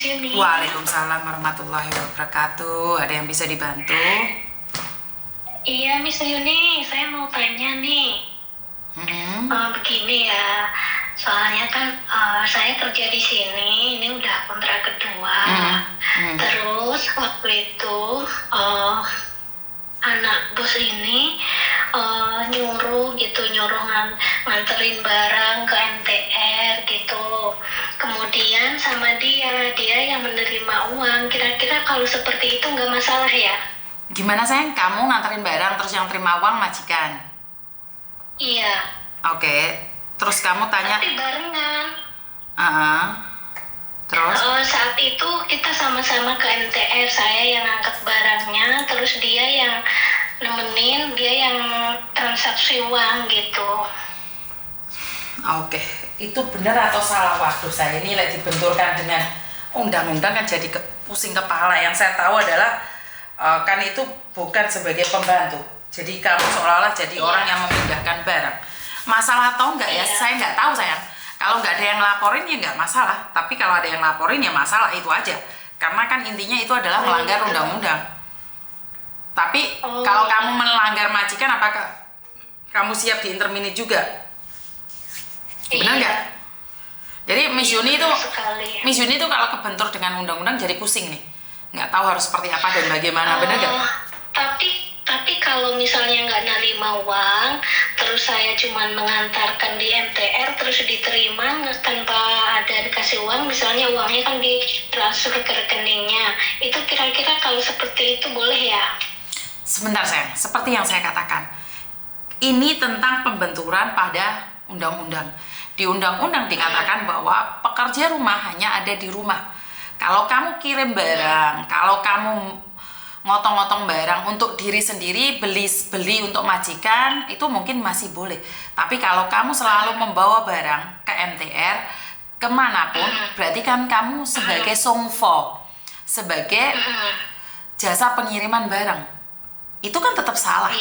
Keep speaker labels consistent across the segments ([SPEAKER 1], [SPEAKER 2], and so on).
[SPEAKER 1] Sini.
[SPEAKER 2] Waalaikumsalam warahmatullahi wabarakatuh. Ada yang bisa dibantu?
[SPEAKER 1] Iya, Miss Yuni, saya mau tanya nih. Begini ya, soalnya kan saya kerja di sini, ini udah kontrak kedua. Terus waktu itu anak bos ini nyuruh nganterin barang ke MTR gitu. Kemudian sama dia yang menerima uang. Kira-kira kalau seperti itu nggak masalah ya?
[SPEAKER 2] Gimana sayang? Kamu nganterin barang terus yang terima uang majikan?
[SPEAKER 1] Iya.
[SPEAKER 2] Oke. Terus kamu tanya?
[SPEAKER 1] Tapi barengan.
[SPEAKER 2] Terus?
[SPEAKER 1] Saat itu kita sama-sama ke MTR. Saya yang angkat barangnya, terus dia yang nemenin, dia yang transaksi uang gitu.
[SPEAKER 2] Oke. Itu benar atau salah waktu saya ini dibenturkan dengan undang-undang kan jadi pusing kepala. Yang saya tahu adalah kan itu bukan sebagai pembantu. Jadi kamu seolah-olah jadi orang yang memindahkan barang. Masalah atau enggak ya? Saya nggak tahu sayang. Kalau nggak ada yang laporin ya nggak masalah. Tapi kalau ada yang laporin ya masalah, itu aja. Karena kan intinya itu adalah melanggar undang-undang. Tapi kalau kamu melanggar majikan, apakah kamu siap diintermini juga? Benar nggak? Jadi Miss Yuni itu kalau kebentur dengan undang-undang jadi pusing nih. Nggak tahu harus seperti apa dan bagaimana, benar nggak?
[SPEAKER 1] Tapi kalau misalnya nggak nerima uang, terus saya cuma mengantarkan di MTR, terus diterima tanpa ada dikasih uang, misalnya uangnya kan ditransfer ke rekeningnya, itu kira-kira kalau seperti itu boleh ya?
[SPEAKER 2] Sebentar sayang, seperti yang saya katakan, ini tentang pembenturan pada undang-undang. Di undang-undang dikatakan bahwa pekerja rumah hanya ada di rumah. Kalau kamu kirim barang, kalau kamu ngotong-ngotong barang untuk diri sendiri, beli untuk majikan, itu mungkin masih boleh. Tapi kalau kamu selalu membawa barang ke MTR kemanapun, berarti kan kamu sebagai songfo, sebagai jasa pengiriman barang, itu kan tetap salah.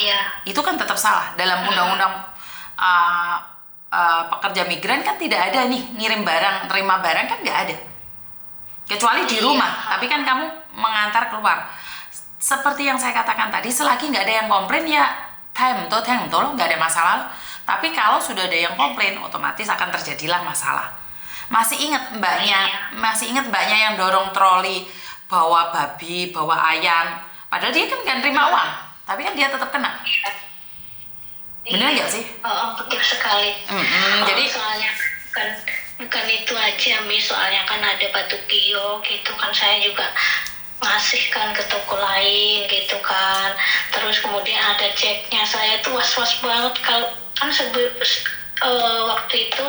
[SPEAKER 2] Itu kan tetap salah dalam undang-undang pekerja migran kan tidak ada nih ngirim barang, terima barang kan nggak ada. Kecuali di rumah, tapi kan kamu mengantar keluar. Seperti yang saya katakan tadi, selagi nggak ada yang komplain ya time to nggak ada masalah. Tapi kalau sudah ada yang komplain, otomatis akan terjadilah masalah. Masih ingat mbaknya yang dorong troli, bawa babi, bawa ayam, padahal dia kan nggak terima uang, tapi kan dia tetap kena. Benar nggak sih?
[SPEAKER 1] Betul sekali.
[SPEAKER 2] Jadi
[SPEAKER 1] soalnya bukan itu aja, Mi. Soalnya kan ada batu kio gitu kan, saya juga ngasih kan ke toko lain gitu kan. Terus kemudian ada ceknya, saya tuh was-was banget kalau kan waktu itu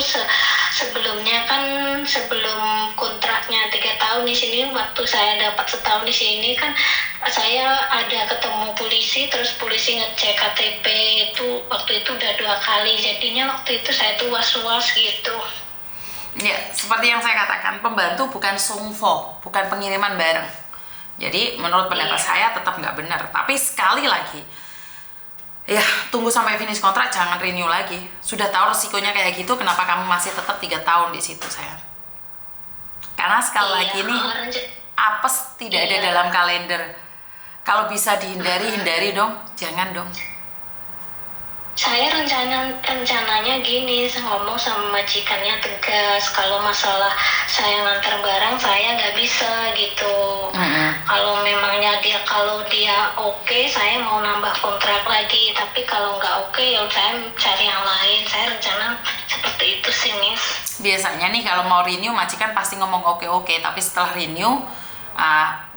[SPEAKER 1] sebelumnya kan, sebelum kontraknya 3 tahun di sini, waktu saya dapat setahun di sini kan, saya ada ketemu polisi, terus polisi ngecek KTP itu waktu itu udah 2 kali, jadinya waktu itu saya tuh was-was gitu.
[SPEAKER 2] Ya, seperti yang saya katakan, pembantu bukan songfo, bukan pengiriman barang. Jadi menurut pendapat saya tetap nggak benar. Tapi sekali lagi, ya tunggu sampai finish kontrak, jangan renew lagi. Sudah tahu resikonya kayak gitu, kenapa kamu masih tetap 3 tahun di situ sayang? Karena sekali lagi ini apes tidak ada dalam kalender. Kalau bisa dihindari, hindari dong, jangan dong.
[SPEAKER 1] Saya rencananya gini, saya ngomong sama majikannya tegas, kalau masalah saya ngantar barang saya nggak bisa gitu. Kalau memangnya kalau dia oke, saya mau nambah kontrak lagi, tapi kalau nggak oke ya saya cari yang lain. Saya rencana seperti itu sih, Miss.
[SPEAKER 2] Biasanya nih kalau mau renew, majikan pasti ngomong oke, tapi setelah renew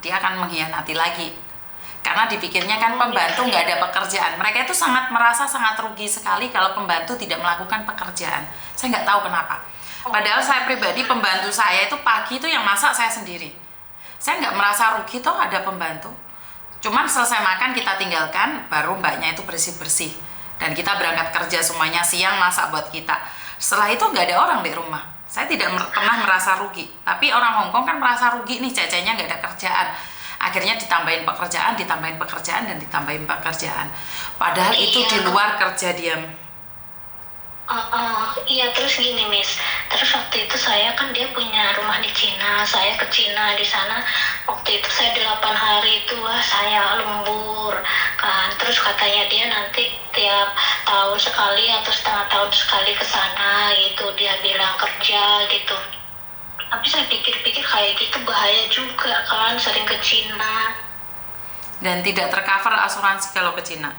[SPEAKER 2] dia akan mengkhianati lagi. Karena dipikirnya kan pembantu nggak ada pekerjaan. Mereka itu merasa sangat rugi sekali kalau pembantu tidak melakukan pekerjaan. Saya nggak tahu kenapa. Padahal saya pribadi, pembantu saya itu pagi itu yang masak saya sendiri. Saya nggak merasa rugi toh ada pembantu. Cuman selesai makan kita tinggalkan, baru mbaknya itu bersih-bersih. Dan kita berangkat kerja semuanya, siang masak buat kita. Setelah itu nggak ada orang di rumah. Saya tidak pernah merasa rugi. Tapi orang Hongkong kan merasa rugi nih, cecenya nggak ada kerjaan. Akhirnya ditambahin pekerjaan, dan ditambahin pekerjaan. Padahal itu di luar kerja dia.
[SPEAKER 1] Iya, terus gini Miss, terus waktu itu saya kan dia punya rumah di Cina, saya ke Cina di sana. Waktu itu saya 8 hari itu lah saya lembur kan. Terus katanya dia nanti tiap tahun sekali atau setengah tahun sekali ke sana gitu, dia bilang kerja gitu. Tapi saya pikir-pikir kayak gitu bahaya juga kan, sering ke Cina.
[SPEAKER 2] Dan tidak tercover asuransi kalau ke Cina.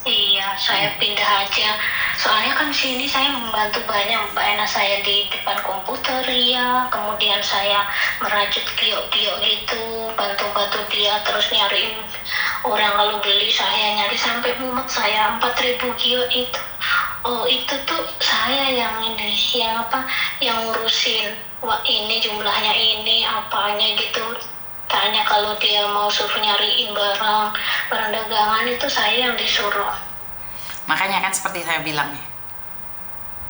[SPEAKER 1] Iya, saya pindah aja. Soalnya kan sini saya membantu banyak Mbak Ena, saya di depan komputer ya. Kemudian saya merajut giok-giok gitu, bantu-bantu dia, terus nyariin orang kalau beli, saya nyari sampai mumet saya 4.000 giok itu. Oh, itu tuh saya yang ini, yang apa, yang ngurusin. Wah, ini jumlahnya ini, apanya gitu. Tanya kalau dia mau suruh nyariin barang dagangan itu saya yang disuruh.
[SPEAKER 2] Makanya kan seperti saya bilang nih,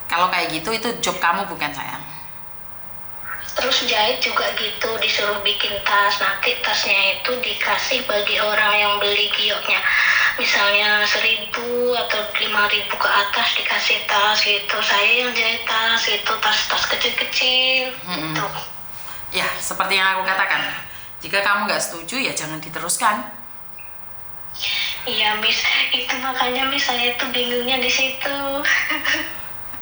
[SPEAKER 2] kalau kayak gitu itu job kamu bukan sayang.
[SPEAKER 1] Terus jahit juga gitu, disuruh bikin tas, nanti tasnya itu dikasih bagi orang yang beli gioknya. Misalnya 1.000 atau 5.000 ke atas dikasih tas gitu. Saya yang jahit tas itu, tas-tas kecil-kecil gitu.
[SPEAKER 2] Ya, seperti yang aku katakan. Jika kamu nggak setuju ya jangan diteruskan.
[SPEAKER 1] Iya Miss, itu makanya Miss saya tuh bingungnya di situ.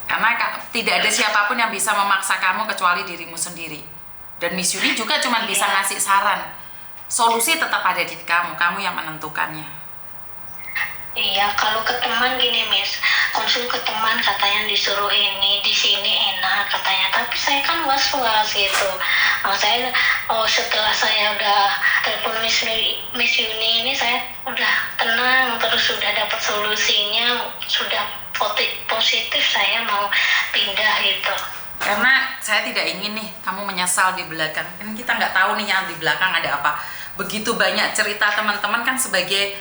[SPEAKER 2] Karena tidak ada siapapun yang bisa memaksa kamu kecuali dirimu sendiri. Dan Miss Yuni juga cuma bisa ngasih saran. Solusi tetap ada di kamu yang menentukannya.
[SPEAKER 1] Iya, kalau ke teman gini Miss, konsul ke teman katanya disuruh ini, di sini enak katanya, tapi saya kan was-was gitu. Setelah saya udah telepon Miss Yuni ini, saya udah tenang, terus sudah dapat solusinya, sudah positif, saya mau pindah gitu.
[SPEAKER 2] Karena saya tidak ingin nih kamu menyesal di belakang. Kan kita nggak tahu nih yang di belakang ada apa. Begitu banyak cerita teman-teman kan sebagai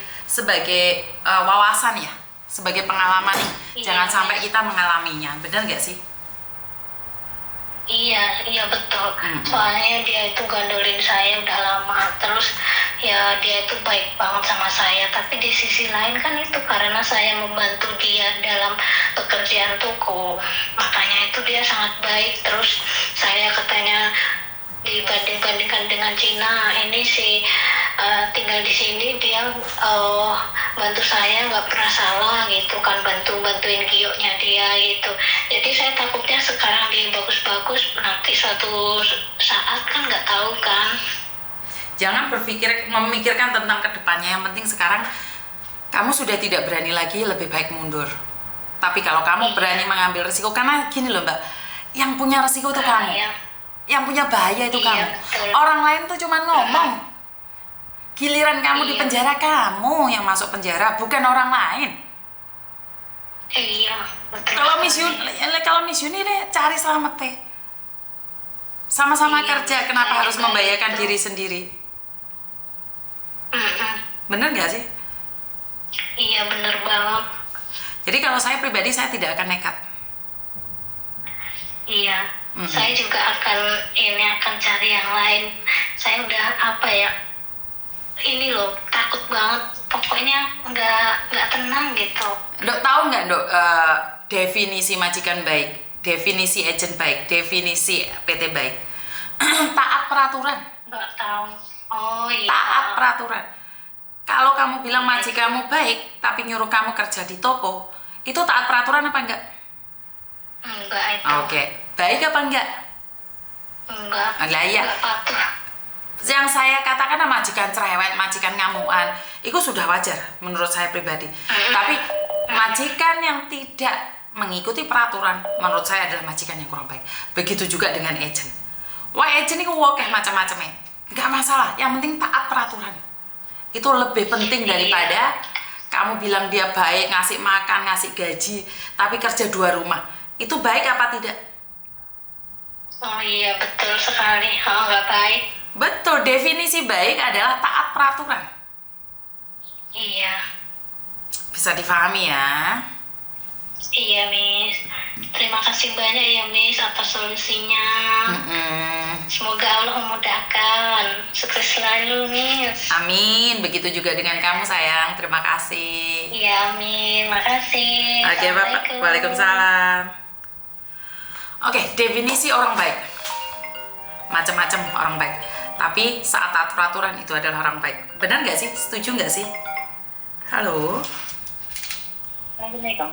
[SPEAKER 2] wawasan ya, sebagai pengalaman nih.
[SPEAKER 1] Iya,
[SPEAKER 2] Jangan sampai kita mengalaminya. Benar nggak sih?
[SPEAKER 1] Iya betul. Soalnya dia itu gandolin saya udah lama. Terus ya dia itu baik banget sama saya. Tapi di sisi lain kan itu karena saya membantu dia dalam pekerjaan toko. Makanya itu dia sangat baik. Terus saya katanya dibanding-bandingkan dengan Cina, ini sih tinggal di sini dia bantu saya nggak pernah salah gitu kan, bantuin gioknya dia gitu. Jadi saya takutnya sekarang dia bagus-bagus, nanti suatu saat kan nggak tahu kan.
[SPEAKER 2] Jangan memikirkan tentang kedepannya. Yang penting sekarang kamu sudah tidak berani lagi, lebih baik mundur. Tapi kalau kamu berani mengambil risiko, karena gini loh Mbak, yang punya risiko itu kamu, yang punya bahaya itu kamu.
[SPEAKER 1] Betul.
[SPEAKER 2] Orang lain tuh cuma ngomong. Giliran kamu di penjara, kamu yang masuk penjara, bukan orang lain.
[SPEAKER 1] Iya, betul.
[SPEAKER 2] Kalau Miss Yuni deh cari selamat teh. Sama-sama kerja, kenapa harus membahayakan diri sendiri? Bener gak sih?
[SPEAKER 1] Iya, bener banget.
[SPEAKER 2] Jadi kalau saya pribadi, saya tidak akan nekat.
[SPEAKER 1] Iya, saya juga akan cari yang lain. Saya udah ini loh, takut banget. Pokoknya nggak tenang gitu.
[SPEAKER 2] Dok, tahu nggak Dok definisi majikan baik, definisi agent baik, definisi PT baik? Taat peraturan.
[SPEAKER 1] Nggak tahu. Oh iya.
[SPEAKER 2] Taat peraturan. Kalau kamu bilang majikanmu baik, tapi nyuruh kamu kerja di toko, itu taat peraturan apa enggak?
[SPEAKER 1] Enggak itu.
[SPEAKER 2] Oke. Baik apa enggak?
[SPEAKER 1] Enggak.
[SPEAKER 2] Lah iya.
[SPEAKER 1] Enggak patuh.
[SPEAKER 2] Yang saya katakan majikan cerewet, majikan ngamuan, itu sudah wajar menurut saya pribadi. Tapi majikan yang tidak mengikuti peraturan, menurut saya adalah majikan yang kurang baik. Begitu juga dengan agent. Wah, agent itu wakeh macam-macamnya, nggak masalah. Yang penting taat peraturan. Itu lebih penting daripada kamu bilang dia baik, ngasih makan, ngasih gaji, tapi kerja 2 rumah. Itu baik apa tidak?
[SPEAKER 1] Oh iya, betul sekali. Oh, nggak baik.
[SPEAKER 2] Betul, definisi baik adalah taat peraturan.
[SPEAKER 1] Iya.
[SPEAKER 2] Bisa difahami ya?
[SPEAKER 1] Iya, Miss. Terima kasih banyak ya Miss atas solusinya. Semoga Allah memudahkan. Sukses selalu Miss.
[SPEAKER 2] Amin. Begitu juga dengan kamu sayang. Terima kasih.
[SPEAKER 1] Iya amin. Makasih.
[SPEAKER 2] Oke, Bapak.
[SPEAKER 1] Assalamualaikum.
[SPEAKER 2] Waalaikumsalam. Oke, definisi orang baik. Macam-macam orang baik. Tapi saat taat peraturan itu adalah orang baik. Benar nggak sih? Setuju nggak sih? Halo.
[SPEAKER 1] Assalamualaikum.